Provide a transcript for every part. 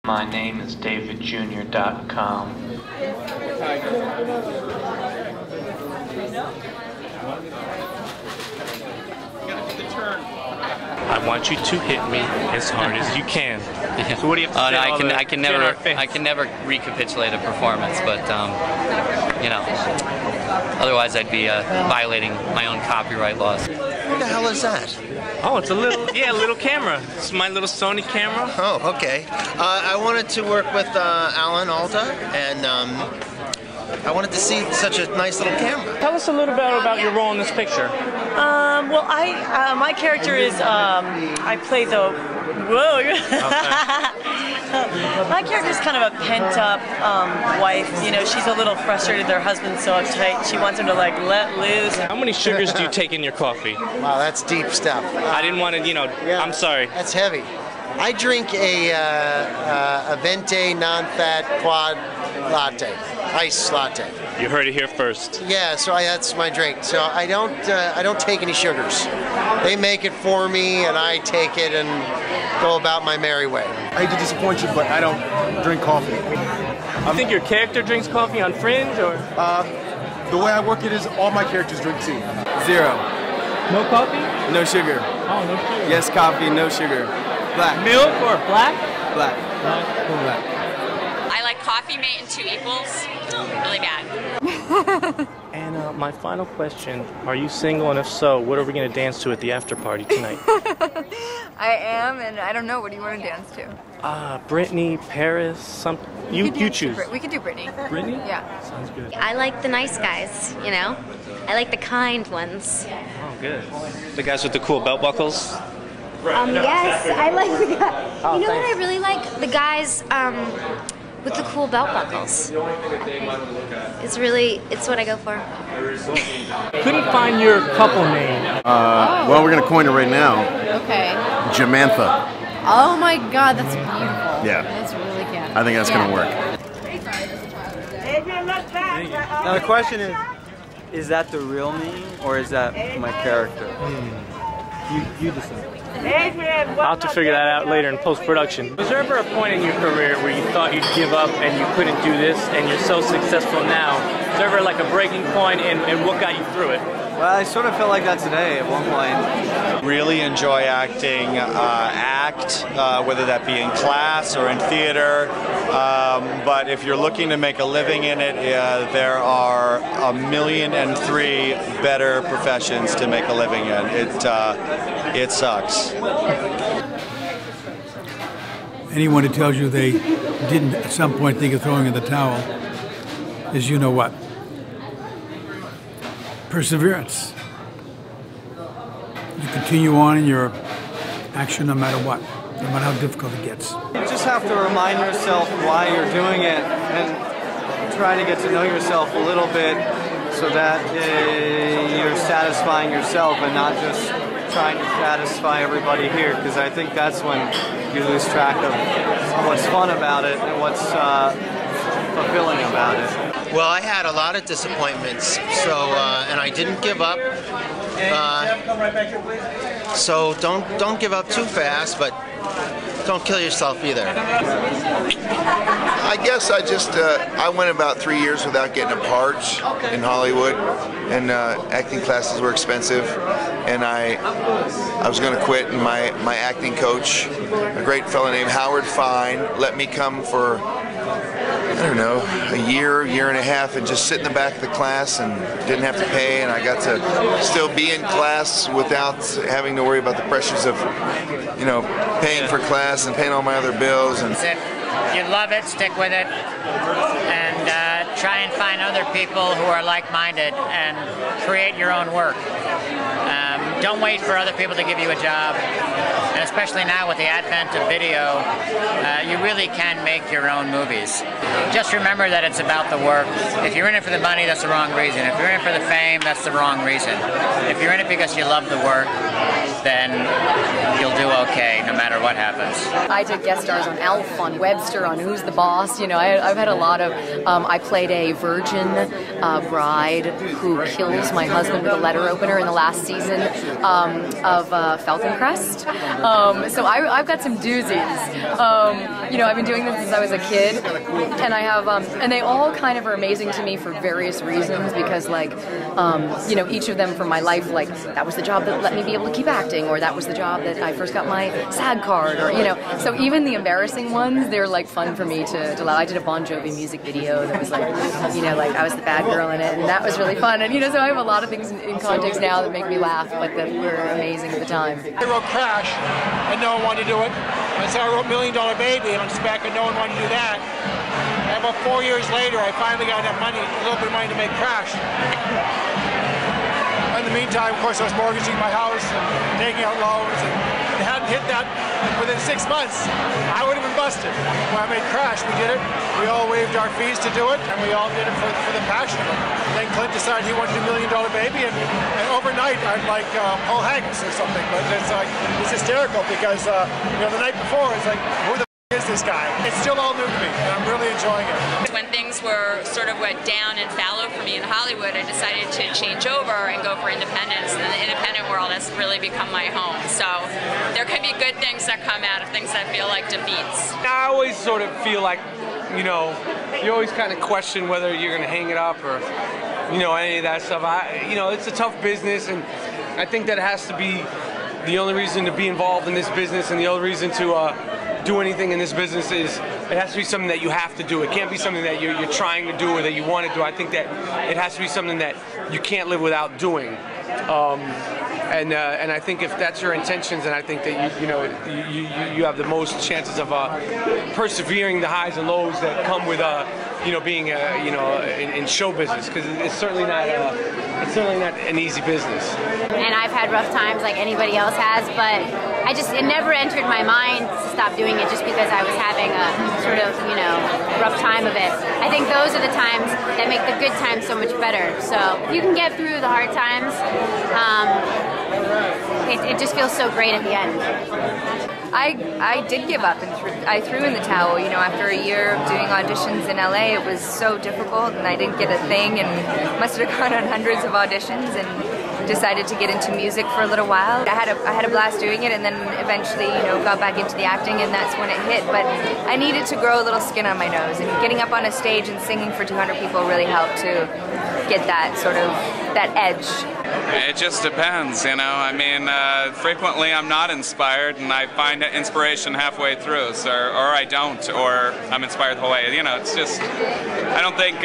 My name is davidjr.com. I want you to hit me as hard as you can. So what do you have to say? I can never recapitulate a performance, but you know, otherwise I'd be violating my own copyright laws. What the hell is that? Oh, it's a little, yeah, a little camera. It's my little Sony camera. Oh, okay. I wanted to work with Alan Alda, and I wanted to see such a nice little camera. Tell us a little bit about your role in this picture. Well, my character is, I play the, whoa. My character is kind of a pent-up wife. You know, she's a little frustrated with her husband's so uptight. She wants him to, like, let loose. How many sugars do you take in your coffee? Wow, that's deep stuff. I didn't want to, you know, yeah, I'm sorry. That's heavy. I drink a venti non-fat quad latte, ice latte. You heard it here first. Yeah, so that's my drink. So I don't take any sugars. They make it for me, and I take it and go about my merry way. I hate to disappoint you, but I don't drink coffee. I think your character drinks coffee on Fringe, or? The way I work it is all my characters drink tea. 0. No coffee? No sugar. Oh, no sugar. Yes, coffee, no sugar. Black. Milk or black? Black. Black. I like coffee made in 2 equals. Really bad. And my final question, are you single, and if so, what are we going to dance to at the after party tonight? I am, and I don't know, what do you want to dance to? Brittany, Paris, something. You choose. We could do Brittany. Brittany? Yeah. Sounds good. I like the nice guys, you know? I like the kind ones. Oh, good. The guys with the cool belt buckles? Yes, I like the guys. Oh, you know thanks. what I really like? The guys with the cool belt buckles. It's what I go for. Couldn't find your couple name. Well, we're going to coin it right now. Okay. Jamantha. Oh my god, that's beautiful. Yeah. That's really cute. I think that's going to work. Now the question is that the real me, or is that my character? You decide. I'll have to figure that out later in post-production. Was there ever a point in your career where you thought you'd give up and you couldn't do this, and you're so successful now? Was there ever like a breaking point, and what got you through it? Well, I sort of felt like that today at one point. Really enjoy acting, whether that be in class or in theater. But if you're looking to make a living in it, there are 1,000,003 better professions to make a living in. It sucks. Anyone who tells you they didn't at some point think of throwing in the towel is you know what. Perseverance. You continue on in your action no matter what, no matter how difficult it gets. You just have to remind yourself why you're doing it and try to get to know yourself a little bit so that you're satisfying yourself and not just trying to satisfy everybody here, because I think that's when you lose track of what's fun about it and what's fulfilling about it. Well, I had a lot of disappointments, so and I didn't give up. So don't give up too fast, but don't kill yourself either. I guess I went about 3 years without getting a part in Hollywood, and acting classes were expensive, and I was going to quit, and my acting coach, a great fellow named Howard Fine, let me come for, I don't know, a year and a half, and just sit in the back of the class and didn't have to pay, and I got to still be in class without having to worry about the pressures of, you know, paying for class and paying all my other bills. And if you love it, stick with it, and try and find other people who are like-minded and create your own work. Don't wait for other people to give you a job, and especially now with the advent of video, you really can make your own movies. Just remember that it's about the work. If you're in it for the money, that's the wrong reason. If you're in it for the fame, that's the wrong reason. If you're in it because you love the work, then you'll do okay no matter what happens. I did guest stars on Elf, on Webster, on Who's the Boss. You know, I've had a lot of, I played a virgin bride who kills my husband with a letter opener in the last season of Falcon Crest. So I've got some doozies. you know, I've been doing this since I was a kid, and I have, and they all kind of are amazing to me for various reasons, because like, you know, each of them from my life, like, that was the job that let me be able to keep acting, or that was the job that I first got my SAG card, or, you know, so even the embarrassing ones, they're like fun for me to love. I did a Bon Jovi music video that was like, you know, like I was the bad girl in it, and that was really fun, and you know, so I have a lot of things in context now that make me laugh, but that were amazing at the time. I wrote Crash, and no one wanted to do it. And so I wrote $1 Million Baby, and on spec, and no one wanted to do that. And about 4 years later, I finally got enough money, a little bit of money to make Crash. In the meantime, of course, I was mortgaging my house and taking out loans, and if it hadn't hit that within 6 months, I would have been busted. When I made Crash, we did it. We all waived our fees to do it, and we all did it for the passion of it. Then Clint decided he wanted to do $1 Million Baby, and overnight I'm like Paul Haggis or something. But it's like, it's hysterical because you know, the night before it's like, who the is this guy? It's still all new to me, and I'm really enjoying it. When things were sort of went down and fallow for me in Hollywood, I decided to change over and go for independence, and the independent world has really become my home. So there can be good things that come out of things that feel like defeats. I always sort of feel like, you know, you always kind of question whether you're going to hang it up or, you know, any of that stuff. You know, it's a tough business, and I think that has to be the only reason to be involved in this business, and the only reason to do anything in this business is it has to be something that you have to do. It can't be something that you're trying to do or that you want to do. I think that it has to be something that you can't live without doing. And I think if that's your intentions, then I think that you have the most chances of persevering the highs and lows that come with you know, being in show business, because it's certainly not an easy business. And I've had rough times like anybody else has, but it never entered my mind to stop doing it just because I was having a sort of, you know, rough time of it. I think those are the times that make the good times so much better. So if you can get through the hard times, it just feels so great at the end. I did give up, and I threw in the towel. You know, after a year of doing auditions in LA, it was so difficult, and I didn't get a thing, and must have gone on hundreds of auditions, and decided to get into music for a little while. I had a blast doing it, and then eventually, you know, got back into the acting, and that's when it hit. But I needed to grow a little skin on my nose, and getting up on a stage and singing for 200 people really helped to get that sort of that edge. It just depends, you know. I mean, frequently I'm not inspired, and I find inspiration halfway through, so, or I don't, or I'm inspired the whole way. You know, it's just, I don't think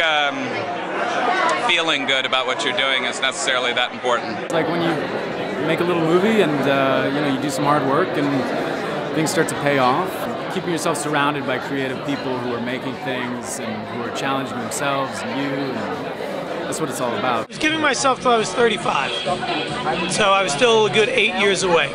feeling good about what you're doing is necessarily that important. It's like when you make a little movie and you know, you do some hard work and things start to pay off. Keeping yourself surrounded by creative people who are making things and who are challenging themselves and you. And that's what it's all about. I was giving myself till I was 35, so I was still a good 8 years away.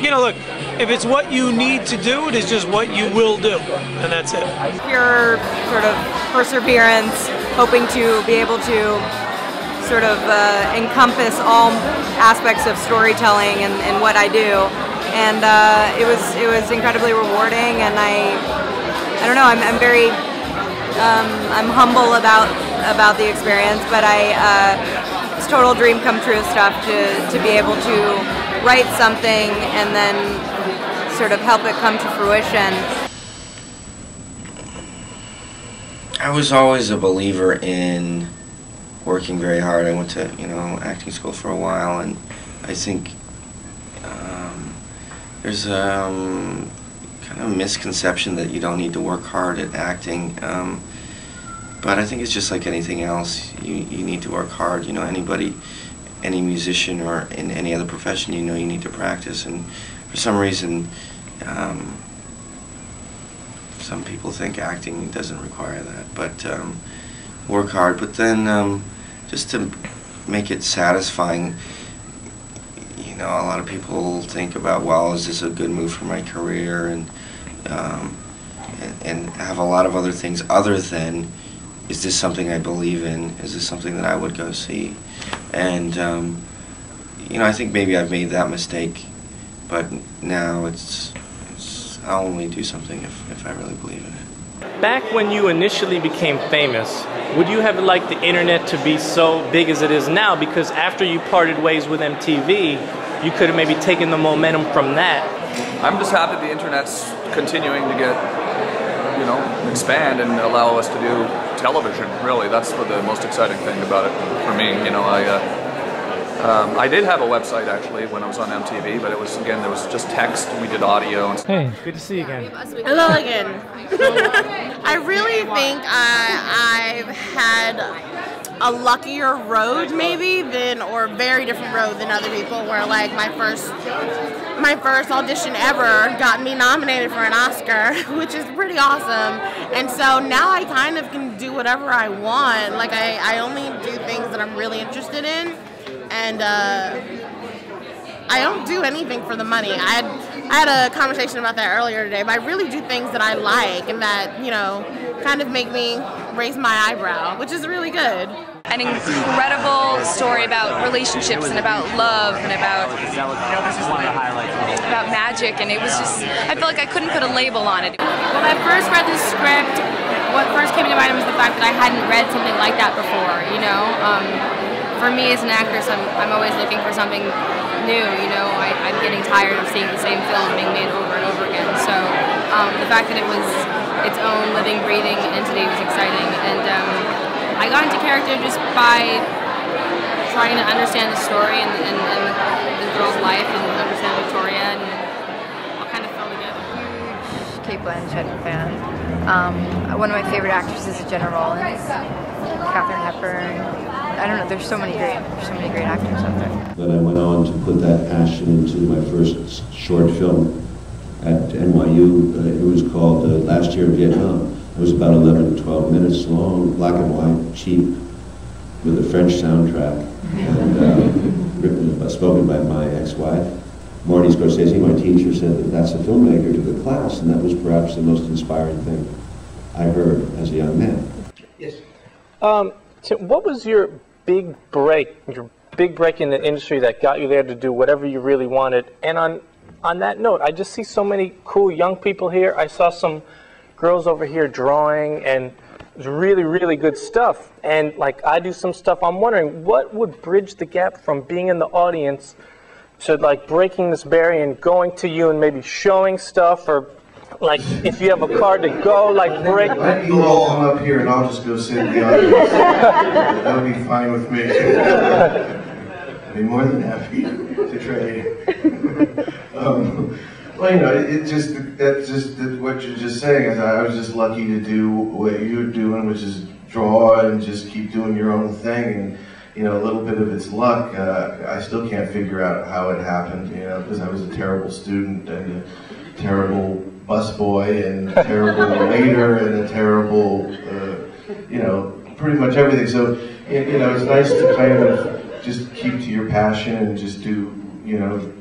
You know, look, if it's what you need to do, it is just what you will do, and that's it. Pure sort of perseverance, hoping to be able to sort of encompass all aspects of storytelling and what I do, and it was incredibly rewarding, and I don't know, I'm very I'm humble about the experience, but it's total dream come true stuff to be able to write something and then sort of help it come to fruition. I was always a believer in working very hard. I went to, you know, acting school for a while, and I think there's kind of a misconception that you don't need to work hard at acting. But I think it's just like anything else. You need to work hard. You know, anybody, any musician or in any other profession, you know, you need to practice. And for some reason, some people think acting doesn't require that. But work hard. But then just to make it satisfying, you know, a lot of people think about, well, is this a good move for my career? And have a lot of other things other than, is this something I believe in? Is this something that I would go see? And, you know, I think maybe I've made that mistake, but now I'll only do something if I really believe in it. Back when you initially became famous, would you have liked the internet to be so big as it is now? Because after you parted ways with MTV, you could have maybe taken the momentum from that. I'm just happy the internet's continuing to get, expand and allow us to do television. Really, that's the most exciting thing about it for me. I did have a website actually when I was on MTV, but it was, again, there was just text. We did audio. And hey, good to see you again. Hello again. I really think I've had a luckier road maybe or a very different road than other people, where like my first audition ever got me nominated for an Oscar, which is pretty awesome. And so now I kind of can do whatever I want. Like I only do things that I'm really interested in, and I don't do anything for the money. I had a conversation about that earlier today, but I really do things that I like and that, kind of make me raise my eyebrow, which is really good. An incredible story about relationships and about love and about magic, and it was just, I felt like I couldn't put a label on it. When I first read the script, what first came to mind was the fact that I hadn't read something like that before, For me as an actress, I'm always looking for something new, I'm getting tired of seeing the same film being made over and over again. So the fact that it was its own living, breathing entity was exciting. And I got into character just by trying to understand the story and the girl's life and understand Victoria and all kind of fell together. Huge Cate Blanchett fan. One of my favorite actresses is Jenna Rollins, Katharine Hepburn. I don't know, there's so many great actors out there. But I went on to put that passion into my first short film at NYU. It was called Last Year in Vietnam. It was about 11 to 12 minutes long, black and white, cheap, with a French soundtrack, and spoken by my ex-wife. Marty Scorsese, my teacher, said that that's a filmmaker to the class, and that was perhaps the most inspiring thing I heard as a young man. Yes. What was your big break in the industry that got you there to do whatever you really wanted? And on that note, I just see so many cool young people here. I saw some girls over here drawing, and it was really, really good stuff. And like I do some stuff, I'm wondering what would bridge the gap from being in the audience to like breaking this barrier and going to you and maybe showing stuff, or like if you have a card to go, like break. You all come up here and I'll just go sit in the audience. That would be fine with me. I'd be more than happy to trade. Well, that's just what you're just saying. Is I was just lucky to do what you're doing, which is draw and just keep doing your own thing. And a little bit of it's luck. I still can't figure out how it happened. Because I was a terrible student and a terrible busboy and a terrible waiter and a terrible, pretty much everything. So it's nice to kind of just keep to your passion and just do,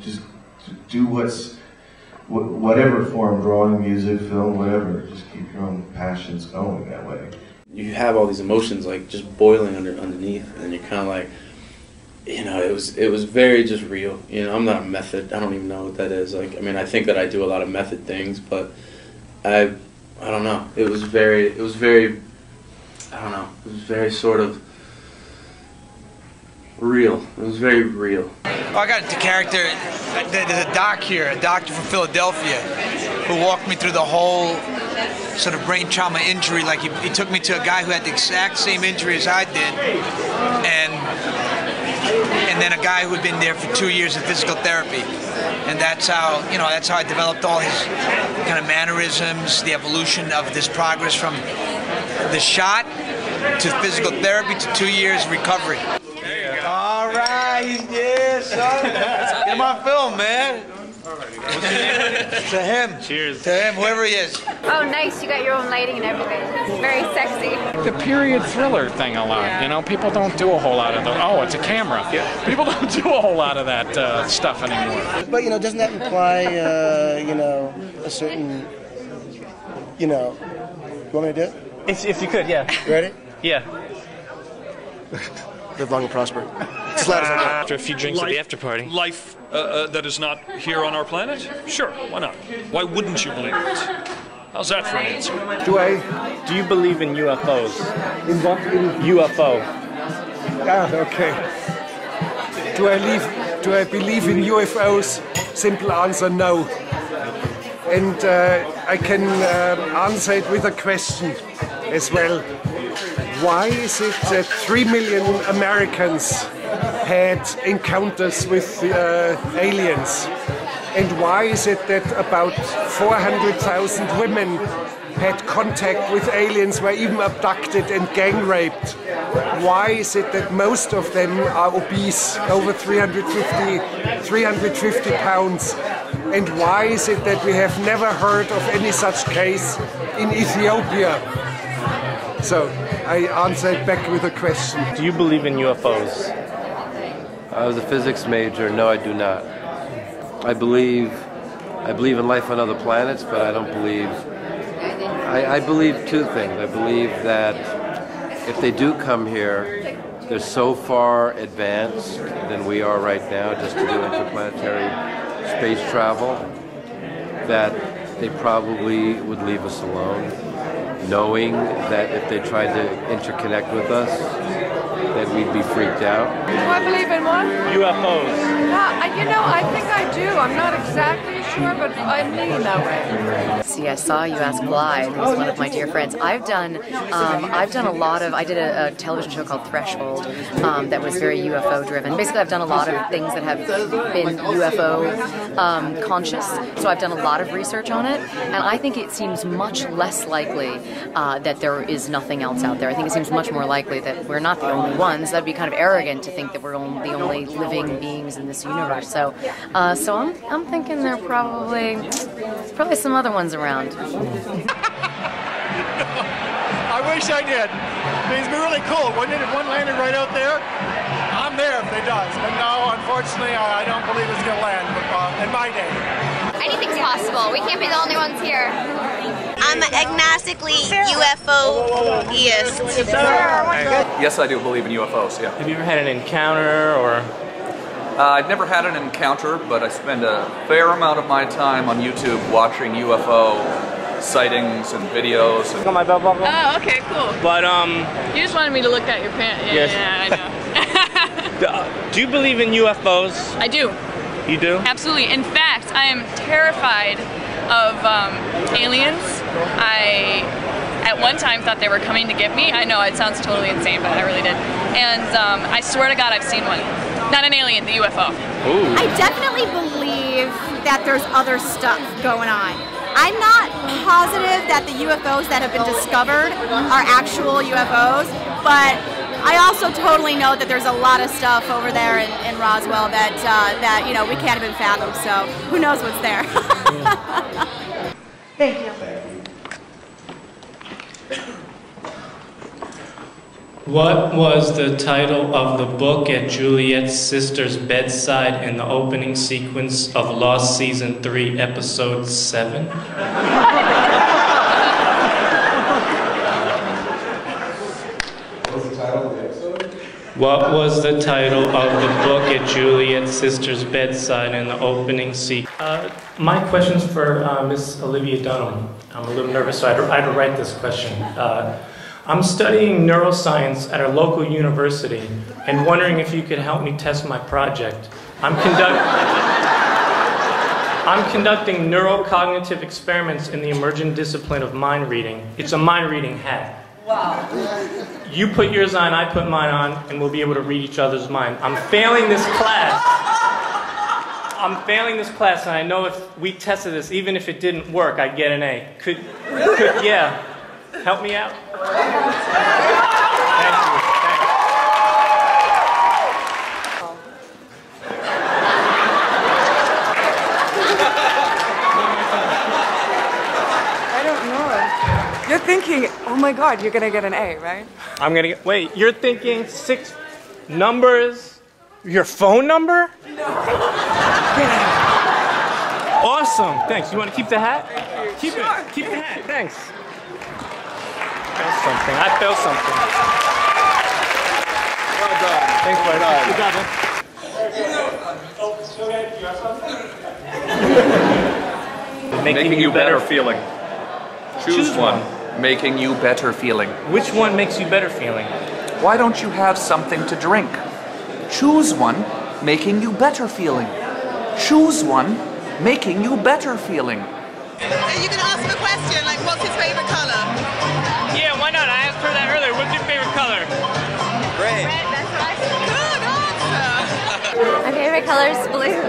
just do whatever form, drawing, music, film, whatever, just keep your own passions going that way. You have all these emotions like just boiling underneath, and you're kind of like, it was very just real. I'm not a method. I don't even know what that is. Like, I mean, I think that I do a lot of method things, but I don't know. It was very, I don't know. It was very sort of real. It was very real. I got into character. There's a doc here, a doctor from Philadelphia, who walked me through the whole sort of brain trauma injury. Like he took me to a guy who had the exact same injury as I did, and then a guy who had been there for 2 years in physical therapy. And that's how I developed all his kind of mannerisms, the evolution of this progress from the shot to physical therapy to 2 years recovery. All right, yeah, son. Get my film, man. To him. Cheers. To him, whoever he is. Oh, nice. You got your own lighting and everything. It's very sexy. The period thriller thing a lot. People don't do a whole lot of it's a camera. Yeah. People don't do a whole lot of that stuff anymore. But, doesn't that imply, a certain, you want me to do it? If you could, yeah. You ready? Yeah. Live long and prosper. After a few drinks at the after party. Life that is not here on our planet? Sure, why not? Why wouldn't you believe it? How's that for an answer? Do you believe in UFOs? In what? UFO. Ah, okay. Do I believe in UFOs? Simple answer, no. and I can answer it with a question as well. Why is it that 3 million Americans had encounters with aliens? And why is it that about 400,000 women had contact with aliens, were even abducted and gang raped? Why is it that most of them are obese, over 350 pounds? And why is it that we have never heard of any such case in Ethiopia? So I answered back with a question. Do you believe in UFOs? I was a physics major. No, I do not. I believe in life on other planets, but I don't believe. I believe two things. I believe that if they do come here, they're so far advanced than we are right now, just to do interplanetary space travel, that they probably would leave us alone, knowing that if they tried to interconnect with us, that we'd be freaked out. Do I believe in what? UFOs. You know, I think I do. I'm not exactly sure, but I'm leaning that way. See, I saw you ask Blythe, who's one of my dear friends. I've done a lot of. I did a television show called Threshold that was very UFO driven. Basically, I've done a lot of things that have been UFO conscious. So I've done a lot of research on it, and I think it seems much less likely that there is nothing else out there. I think it seems much more likely that we're not the only ones. That'd be kind of arrogant to think that we're the only living beings in this universe. So, I'm thinking there are probably some other ones around. I wish I did. It'd be really cool, wouldn't it? If one landed right out there, I'm there if it does. But no, unfortunately, I don't believe it's going to land in my day. Anything's possible. We can't be the only ones here. I'm agnostically UFO-eist. Yes, I do believe in UFOs, yeah. Have you ever had an encounter or? I've never had an encounter, but I spend a fair amount of my time on YouTube watching UFO sightings and videos. Got my belt buckle? Oh, okay, cool. But you just wanted me to look at your pants. Yeah, yes. Yeah, I know. Do you believe in UFOs? I do. You do? Absolutely. In fact, I am terrified of aliens. I, at one time, thought they were coming to get me. I know it sounds totally insane, but I really did. And I swear to God, I've seen one. Not an alien, the UFO. Ooh. I definitely believe that there's other stuff going on. I'm not positive that the UFOs that have been discovered are actual UFOs, but I also totally know that there's a lot of stuff over there in Roswell that you know, we can't even fathom. So who knows what's there? Thank you. What was the title of the book at Juliet's sister's bedside in the opening sequence of Lost Season 3, Episode 7? What was the title of the book at Juliet's sister's bedside in the opening sequence? My question's for Miss Olivia Dunham. I'm a little nervous, so I had to write this question. I'm studying neuroscience at a local university and wondering if you could help me test my project. I'm conducting neurocognitive experiments in the emergent discipline of mind reading. It's a mind reading hat. Wow. You put yours on, I put mine on, and we'll be able to read each other's mind. I'm failing this class. And I know if we tested this, even if it didn't work, I'd get an A. Could yeah, help me out? Thank you. I don't know. You're thinking, oh my God, you're gonna get an A, right? I'm gonna get, wait, you're thinking 6 numbers? Your phone number? No. Awesome, thanks. You wanna keep the hat? Keep it, keep the hat, thanks. I felt something. Well done. Thanks, buddy. Good job, man. Making you better feeling. Choose one. Making you better feeling. Which one makes you better feeling? Why don't you have something to drink? Choose one, making you better feeling. Choose one, making you better feeling. You can ask him a question, like what's his favorite color? Yeah, why not? I asked her that earlier. What's your favorite color? Red. That's right. Good answer. My favorite color is blue.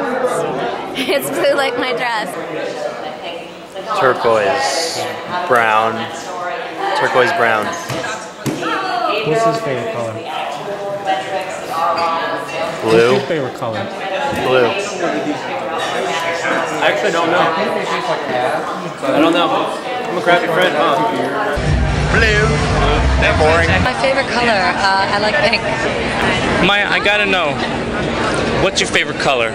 It's blue like my dress. Turquoise, brown, turquoise brown. What's his favorite color? Blue. What's your favorite color? Blue. I actually don't know. I don't know. I'm a crappy friend, huh? Blue. They're boring. My favorite color, I like pink. Maya, I gotta know. What's your favorite color?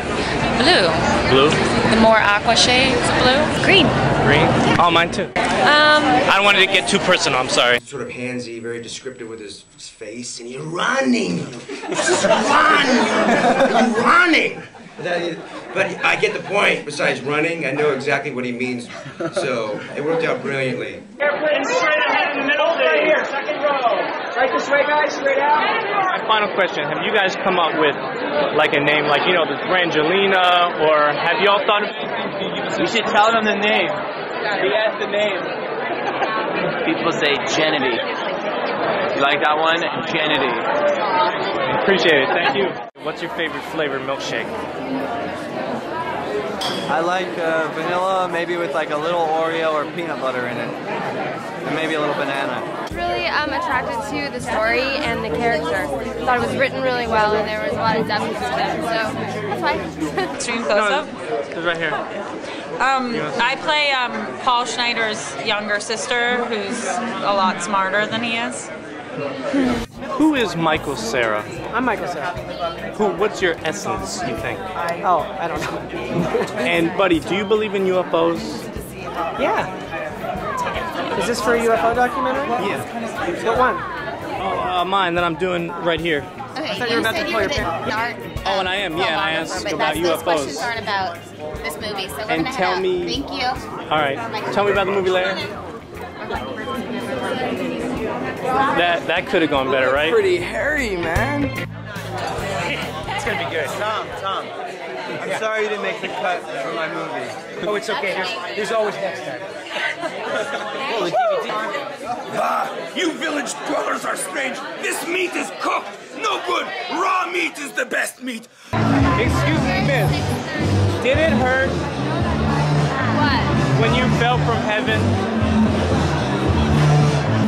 Blue. Blue? The more aqua shades of blue. Green. Green? Oh, mine too. I don't want to get too personal, I'm sorry. Sort of handsy, very descriptive with his face, and he's running. Run! You're running! But I get the point. Besides running, I know exactly what he means. So it worked out brilliantly. Airplane straight ahead in the middle. Right here, second row. Right this way, guys, straight out. My final question, have you guys come up with like a name, like, you know, the Brangelina, or have you all thought of... You should tell them the name. He has the name. People say Genity. You like that one? Genity. Appreciate it, thank you. What's your favorite flavor milkshake? I like vanilla, maybe with like a little Oreo or peanut butter in it. And maybe a little banana. Really attracted to the story and the character. Thought it was written really well and there was a lot of depth to it, so that's fine. Extreme close-up? It's right here. I play Paul Schneider's younger sister, who's a lot smarter than he is. Who is Michael Cera? I'm Michael Cera. What's your essence, you think? Oh, I don't know. And buddy, do you believe in UFOs? Yeah. Is this for a UFO documentary? Yeah. What one? Mine that I'm doing right here. Okay, I thought you were about to pull your pin. Oh, and I am, yeah, and I asked about Those questions UFOs. aren't about this movie, so we're And gonna tell head me... out. Thank you. All right, tell me about the movie later. That could have gone better, right? Pretty hairy, man. It's gonna be good. Tom. I'm sorry you didn't make the cut for my movie. Oh, it's okay. There's always next time. Oh, the DVD. You village dwellers are strange. This meat is cooked. No good. Raw meat is the best meat. Excuse me, miss. Did it hurt? What? When you fell from heaven?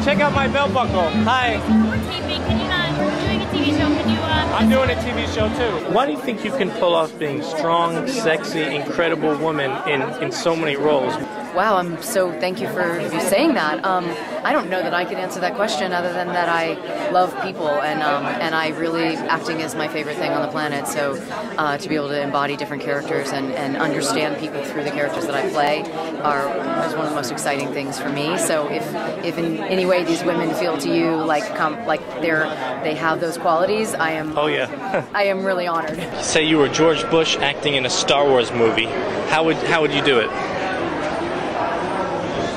Check out my belt buckle. Hi. We're taping. Can you not? We're doing a TV show. Can you? I'm doing a TV show too. Why do you think you can pull off being strong, sexy, incredible woman in so many roles? Wow, thank you for saying that. I don't know that I could answer that question other than that I love people and I really, acting is my favorite thing on the planet, so to be able to embody different characters and understand people through the characters that I play is one of the most exciting things for me. So if in any way these women feel to you like they have those qualities, I am I am really honored. Say you were George Bush acting in a Star Wars movie. How would you do it?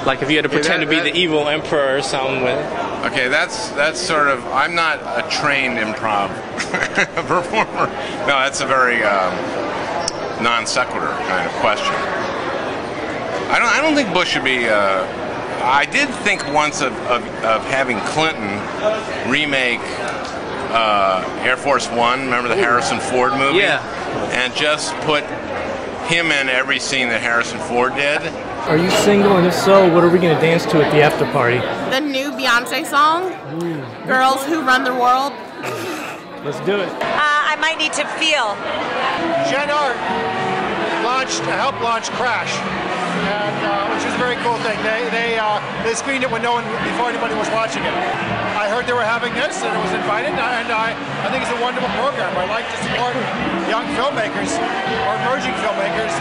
Like if you had to pretend to be the evil emperor or something with... Okay, that's sort of... I'm not a trained improv performer. No, that's a very non sequitur kind of question. I don't think Bush should be... I did think once of having Clinton remake Air Force One. Remember the Harrison Ford movie? Yeah. And just put him in every scene that Harrison Ford did. Are you single, and if so, what are we going to dance to at the after party? The new Beyonce song, Girls Who Run the World. Let's do it. I might need to feel. Gen Art helped launch Crash, and which was a very cool thing. They screened it when before anybody was watching it. I heard they were having this, and it was invited, and I think it's a wonderful program. I like to support young filmmakers or emerging filmmakers.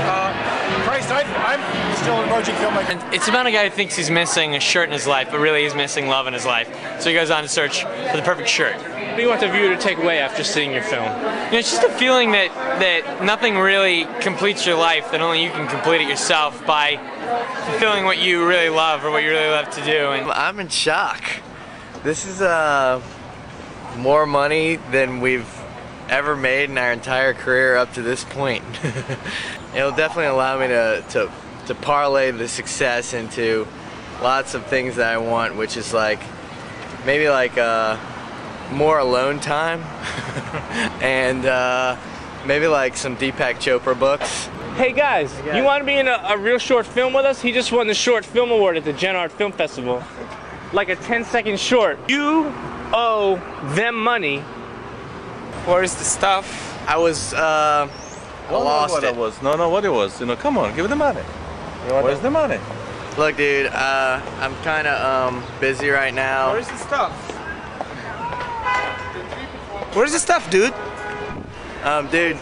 Christ, I'm still an emerging filmmaker. It's about a guy who thinks he's missing a shirt in his life, but really he's missing love in his life. So he goes on to search for the perfect shirt. What do you want the viewer to take away after seeing your film? You know, it's just a feeling that nothing really completes your life, that only you can complete it yourself by fulfilling what you really love or what you really love to do. And I'm in shock. This is more money than we've ever made in our entire career up to this point. It'll definitely allow me to to parlay the success into lots of things that I want, which is like maybe like more alone time and maybe like some Deepak Chopra books. Hey guys, you want to be in a real short film with us? He just won the Short Film Award at the Gen Art Film Festival. Like a 10-second short. You owe them money. Where's the stuff? I was lost what it. It was. No, what it was. You know, come on, give it the money. Where's the money? Look, dude, I'm kind of busy right now. Where's the stuff? Where's the stuff, dude? Dude,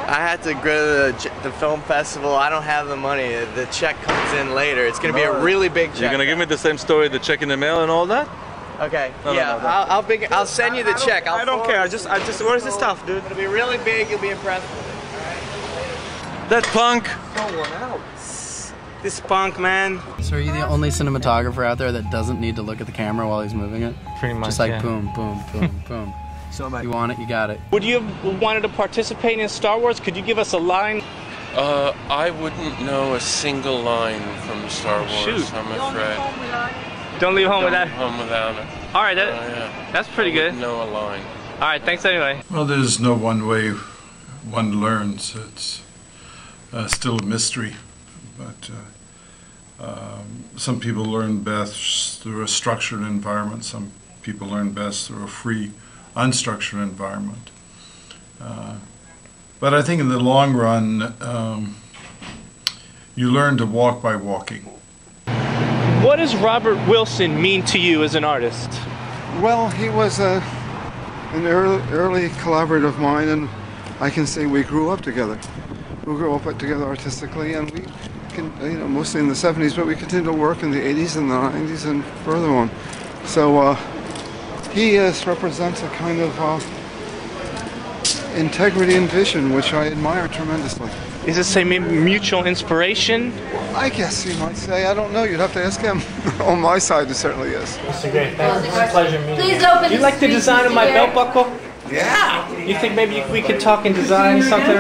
I had to go to the film festival. I don't have the money. The check comes in later. It's gonna be a really big check. You're gonna give me the same story, the check in the mail and all that? Okay. No, yeah, no. I'll send you the check. I don't care. I just. Where's the stuff, dude? It'll be really big. You'll be impressed. That punk. This punk, man. So are you the only cinematographer out there that doesn't need to look at the camera while he's moving it? Pretty much, just like yeah. boom, boom, boom, boom. So you want it, you got it. Would you have wanted to participate in Star Wars? Could you give us a line? I wouldn't know a single line from Star Wars, Shoot. I'm afraid. Don't leave home without it? Home without it. All right, Yeah. that's pretty good. Know a line. All right, thanks anyway. Well, there's no one way one learns. It's still a mystery, but some people learn best through a structured environment. Some people learn best through a free, unstructured environment. But I think in the long run, you learn to walk by walking. What does Robert Wilson mean to you as an artist? Well, he was an early collaborator of mine, and I can say we grew up together. We grew up together artistically, and we, mostly in the 70s, but we continued to work in the 80s and the 90s and further on. So he represents a kind of integrity and vision, which I admire tremendously. Is this a mutual inspiration? I guess you might say. I don't know. You'd have to ask him. On my side, it certainly is. Mr. Gray, thanks. It's a pleasure meeting you. Please open Do you like the design of my belt buckle? Yeah. You think maybe we could talk and design something?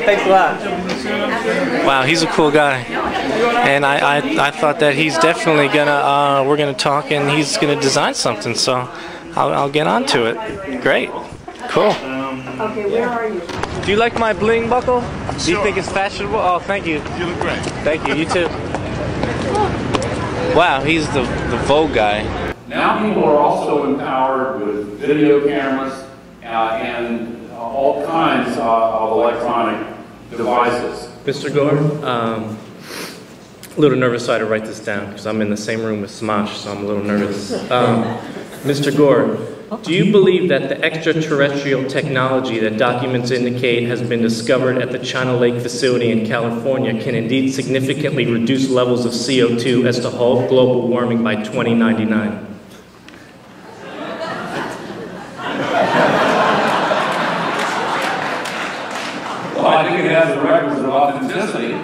Thanks a lot. Wow, he's a cool guy, and I thought that he's definitely gonna we're gonna talk and he's gonna design something. So I'll get on to it. Great, cool. Okay, where are you? Do you like my bling buckle? Do you think it's fashionable? Oh, thank you. You look great. Thank you. You too. Wow, he's the Vogue guy. Now people are also empowered with video cameras and all kinds of electronic devices. Mr. Gore, a little nervous I had to write this down because I'm in the same room with Smosh, so I'm a little nervous. Mr. Gore, do you believe that the extraterrestrial technology that documents indicate has been discovered at the China Lake facility in California can indeed significantly reduce levels of CO2 as to halt global warming by 2099? Well, I think it has the requisite authenticity.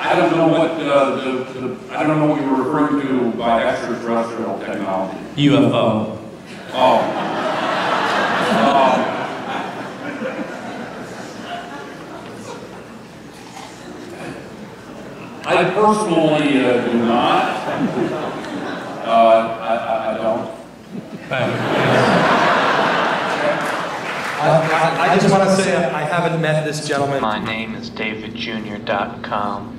I don't know what I don't know what you were referring to by extraterrestrial technology. UFO. I personally do not. I don't. I just want to say I haven't met this gentleman. My name is DavidJr.com.